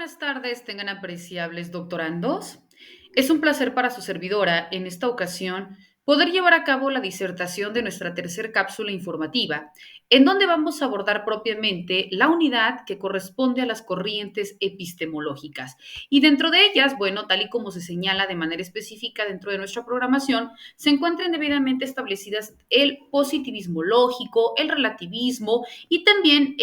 Buenas tardes, tengan apreciables doctorandos. Es un placer para su servidora, en esta ocasión, poder llevar a cabo la disertación de nuestra tercer cápsula informativa, en donde vamos a abordar propiamente la unidad que corresponde a las corrientes epistemológicas. Y dentro de ellas, bueno, tal y como se señala de manera específica dentro de nuestra programación, se encuentran debidamente establecidas el positivismo lógico, el relativismo y también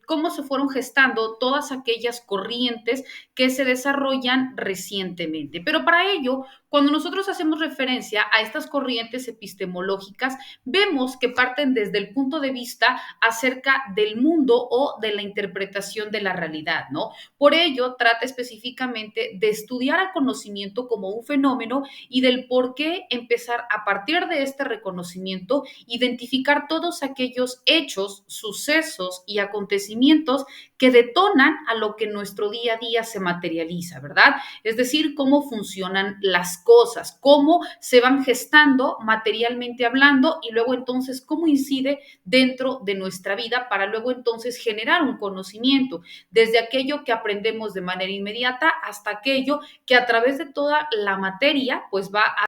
cómo se fueron gestando todas aquellas corrientes que se desarrollan recientemente. Pero para ello, cuando nosotros hacemos referencia a estas corrientes epistemológicas, vemos que parten desde el punto de vista acerca del mundo o de la interpretación de la realidad, ¿no? Por ello, trata específicamente de estudiar al conocimiento como un fenómeno y del por qué empezar a partir de este reconocimiento, identificar todos aquellos hechos, sucesos y acontecimientos que detonan a lo que en nuestro día a día se materializa, ¿verdad? Es decir, cómo funcionan las cosas, cómo se van gestando materialmente hablando y luego entonces cómo incide dentro de nuestra vida para luego entonces generar un conocimiento, desde aquello que aprendemos de manera inmediata hasta aquello que a través de toda la materia pues va a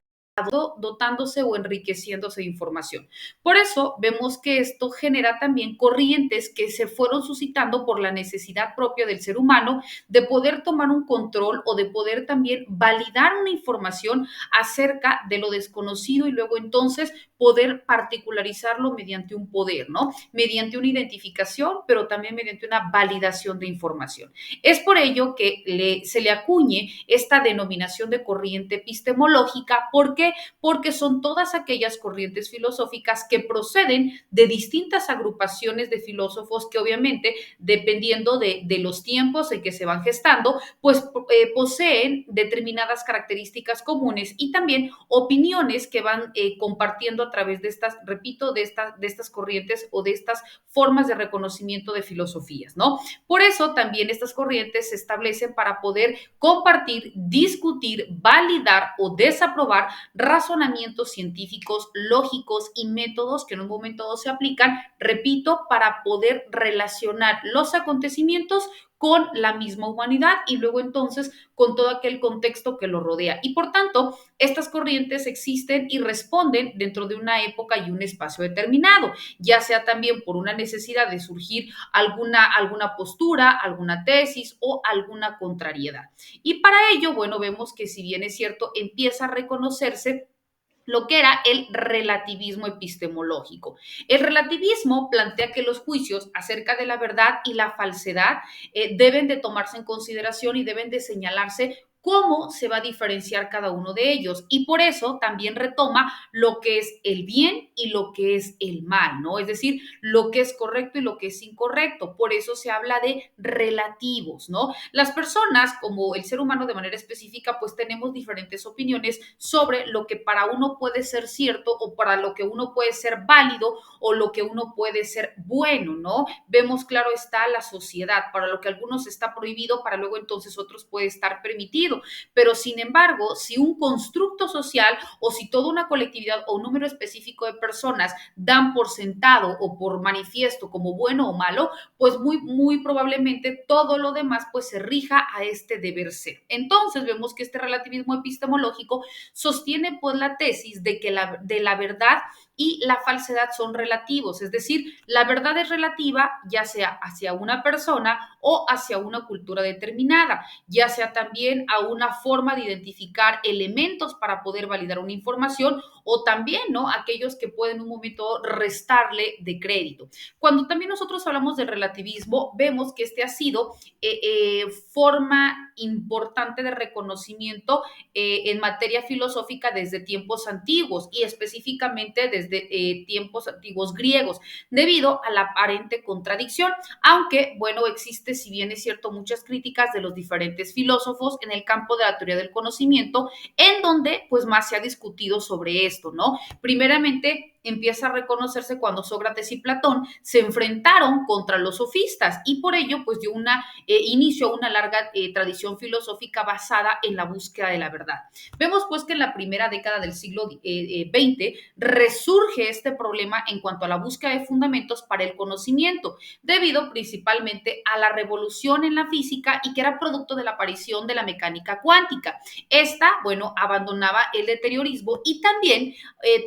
dotándose o enriqueciéndose de información. Por eso vemos que esto genera también corrientes que se fueron suscitando por la necesidad propia del ser humano de poder tomar un control o de poder también validar una información acerca de lo desconocido y luego entonces poder particularizarlo mediante un poder, ¿no? Mediante una identificación, pero también mediante una validación de información. Es por ello que se le acuñe esta denominación de corriente epistemológica. ¿Por qué? Porque son todas aquellas corrientes filosóficas que proceden de distintas agrupaciones de filósofos que obviamente, dependiendo de los tiempos en que se van gestando, pues poseen determinadas características comunes y también opiniones que van compartiendo a través de estas, repito, de estas corrientes o de estas formas de reconocimiento de filosofías, ¿no? Por eso también estas corrientes se establecen para poder compartir, discutir, validar o desaprobar razonamientos científicos, lógicos y métodos que en un momento dado se aplican, repito, para poder relacionar los acontecimientos con la misma humanidad y luego entonces con todo aquel contexto que lo rodea. Y por tanto, estas corrientes existen y responden dentro de una época y un espacio determinado, ya sea también por una necesidad de surgir alguna postura, alguna tesis o alguna contrariedad. Y para ello, bueno, vemos que si bien es cierto, empieza a reconocerse lo que era el relativismo epistemológico. El relativismo plantea que los juicios acerca de la verdad y la falsedad deben de tomarse en consideración y deben de señalarse cómo se va a diferenciar cada uno de ellos. Y por eso también retoma lo que es el bien y lo que es el mal, ¿no? Es decir, lo que es correcto y lo que es incorrecto. Por eso se habla de relativos, ¿no? Las personas, como el ser humano de manera específica, pues tenemos diferentes opiniones sobre lo que para uno puede ser cierto o para lo que uno puede ser válido o lo que uno puede ser bueno, ¿no? Vemos, claro está, la sociedad, para lo que algunos está prohibido, para luego entonces otros puede estar permitido. Pero sin embargo, si un constructo social o si toda una colectividad o un número específico de personas dan por sentado o por manifiesto como bueno o malo, pues muy probablemente todo lo demás pues se rija a este deber ser. Entonces vemos que este relativismo epistemológico sostiene pues la tesis de que de la verdad y la falsedad son relativos, es decir, la verdad es relativa ya sea hacia una persona o hacia una cultura determinada, ya sea también a una forma de identificar elementos para poder validar una información o también, ¿no? Aquellos que pueden en un momento restarle de crédito. Cuando también nosotros hablamos del relativismo, vemos que este ha sido forma importante de reconocimiento en materia filosófica desde tiempos antiguos y específicamente desde tiempos antiguos griegos, debido a la aparente contradicción, aunque, bueno, existe, si bien es cierto, muchas críticas de los diferentes filósofos en el campo de la teoría del conocimiento, en donde pues más se ha discutido sobre esto, ¿no? Primeramente, empieza a reconocerse cuando Sócrates y Platón se enfrentaron contra los sofistas y por ello pues dio inicio a una larga tradición filosófica basada en la búsqueda de la verdad. Vemos pues que en la primera década del siglo XX resurge este problema en cuanto a la búsqueda de fundamentos para el conocimiento, debido principalmente a la revolución en la física y que era producto de la aparición de la mecánica cuántica. Esta, bueno, abandonaba el deteriorismo y también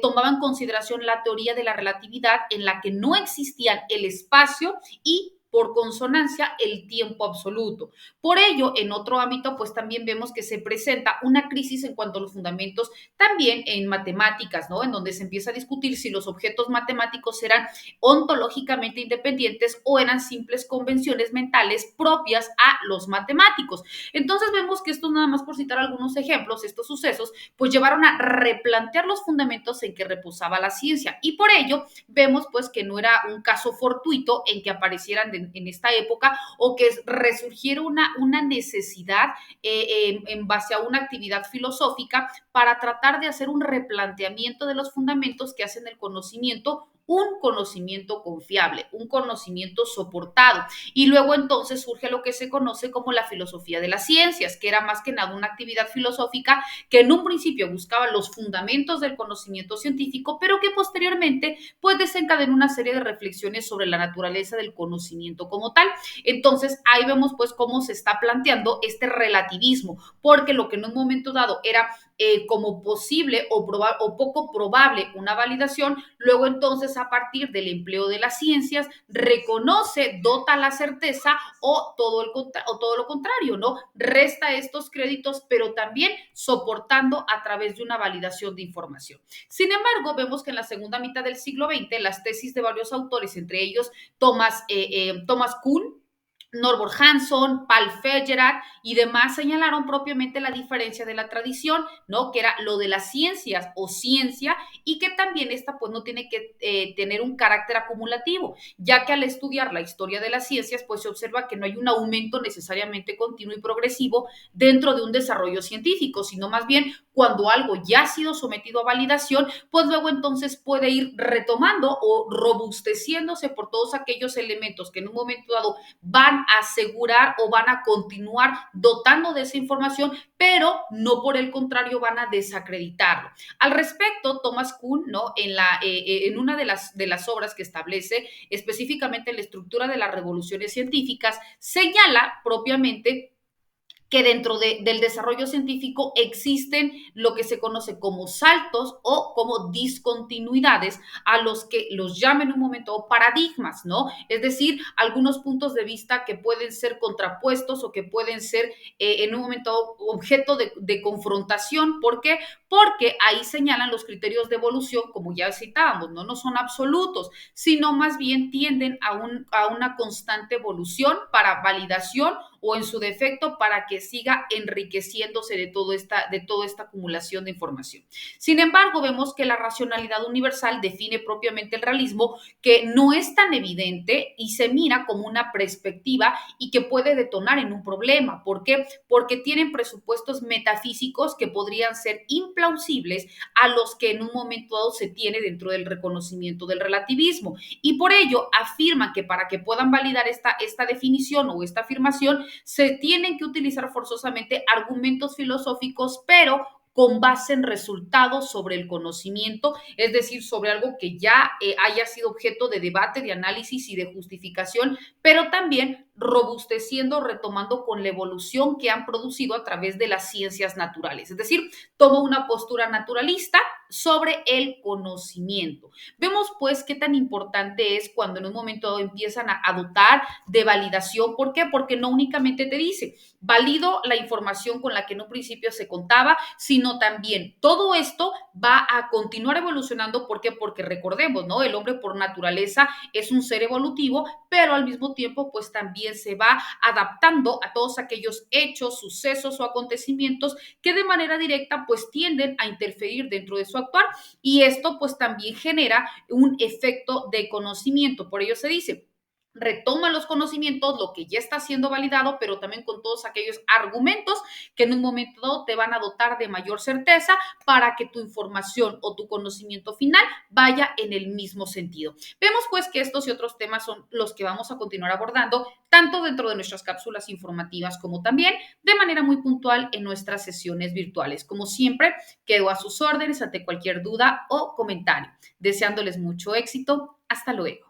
tomaba en consideración la teoría de la relatividad en la que no existían el espacio y por consonancia el tiempo absoluto. Por ello, en otro ámbito, pues también vemos que se presenta una crisis en cuanto a los fundamentos, también en matemáticas, ¿no? En donde se empieza a discutir si los objetos matemáticos eran ontológicamente independientes o eran simples convenciones mentales propias a los matemáticos. Entonces vemos que esto, nada más por citar algunos ejemplos, estos sucesos, pues llevaron a replantear los fundamentos en que reposaba la ciencia. Y por ello vemos pues que no era un caso fortuito en que aparecieran en esta época o que resurgiera una necesidad en base a una actividad filosófica para tratar de hacer un replanteamiento de los fundamentos que hacen el conocimiento un conocimiento confiable, un conocimiento soportado. Y luego entonces surge lo que se conoce como la filosofía de las ciencias, que era más que nada una actividad filosófica que en un principio buscaba los fundamentos del conocimiento científico, pero que posteriormente pues desencadenó una serie de reflexiones sobre la naturaleza del conocimiento como tal. Entonces ahí vemos pues cómo se está planteando este relativismo, porque lo que en un momento dado era como posible o poco probable una validación, luego entonces a partir del empleo de las ciencias reconoce, dota la certeza o todo lo contrario, ¿no? Resta estos créditos, pero también soportando a través de una validación de información. Sin embargo, vemos que en la segunda mitad del siglo XX las tesis de varios autores, entre ellos Thomas Kuhn, Norbert Hanson, Paul Feyerabend y demás señalaron propiamente la diferencia de la tradición, ¿no? Que era lo de las ciencias o ciencia y que también esta pues no tiene que tener un carácter acumulativo, ya que al estudiar la historia de las ciencias pues se observa que no hay un aumento necesariamente continuo y progresivo dentro de un desarrollo científico, sino más bien cuando algo ya ha sido sometido a validación, pues luego entonces puede ir retomando o robusteciéndose por todos aquellos elementos que en un momento dado van a asegurar o van a continuar dotando de esa información, pero no por el contrario van a desacreditarlo. Al respecto, Thomas Kuhn, ¿no? En una de las obras que establece específicamente la estructura de las revoluciones científicas, señala propiamente que dentro del desarrollo científico existen lo que se conoce como saltos o como discontinuidades a los que los llaman en un momento paradigmas, ¿no? Es decir, algunos puntos de vista que pueden ser contrapuestos o que pueden ser en un momento objeto de confrontación. ¿Por qué? Porque ahí señalan los criterios de evolución, como ya citábamos, ¿no? No son absolutos, sino más bien tienden a una constante evolución para validación o en su defecto para que siga enriqueciéndose de toda esta acumulación de información. Sin embargo, vemos que la racionalidad universal define propiamente el realismo, que no es tan evidente y se mira como una perspectiva y que puede detonar en un problema. ¿Por qué? Porque tienen presupuestos metafísicos que podrían ser implausibles a los que en un momento dado se tiene dentro del reconocimiento del relativismo. Y por ello afirman que para que puedan validar esta definición o esta afirmación, se tienen que utilizar forzosamente argumentos filosóficos, pero con base en resultados sobre el conocimiento, es decir, sobre algo que ya haya sido objeto de debate, de análisis y de justificación, pero también robusteciendo, retomando con la evolución que han producido a través de las ciencias naturales. Es decir, toma una postura naturalista sobre el conocimiento. Vemos pues qué tan importante es cuando en un momento empiezan a dotar de validación. ¿Por qué? Porque no únicamente te dice, valido la información con la que en un principio se contaba, sino también todo esto va a continuar evolucionando. ¿Por qué? Porque recordemos, ¿no? El hombre por naturaleza es un ser evolutivo, pero al mismo tiempo pues también se va adaptando a todos aquellos hechos, sucesos o acontecimientos que de manera directa pues tienden a interferir dentro de su actuar, y esto pues también genera un efecto de conocimiento. Por ello se dice, retoma los conocimientos, lo que ya está siendo validado, pero también con todos aquellos argumentos que en un momento dado te van a dotar de mayor certeza para que tu información o tu conocimiento final vaya en el mismo sentido. Vemos pues que estos y otros temas son los que vamos a continuar abordando, tanto dentro de nuestras cápsulas informativas como también de manera muy puntual en nuestras sesiones virtuales. Como siempre, quedo a sus órdenes ante cualquier duda o comentario. Deseándoles mucho éxito. Hasta luego.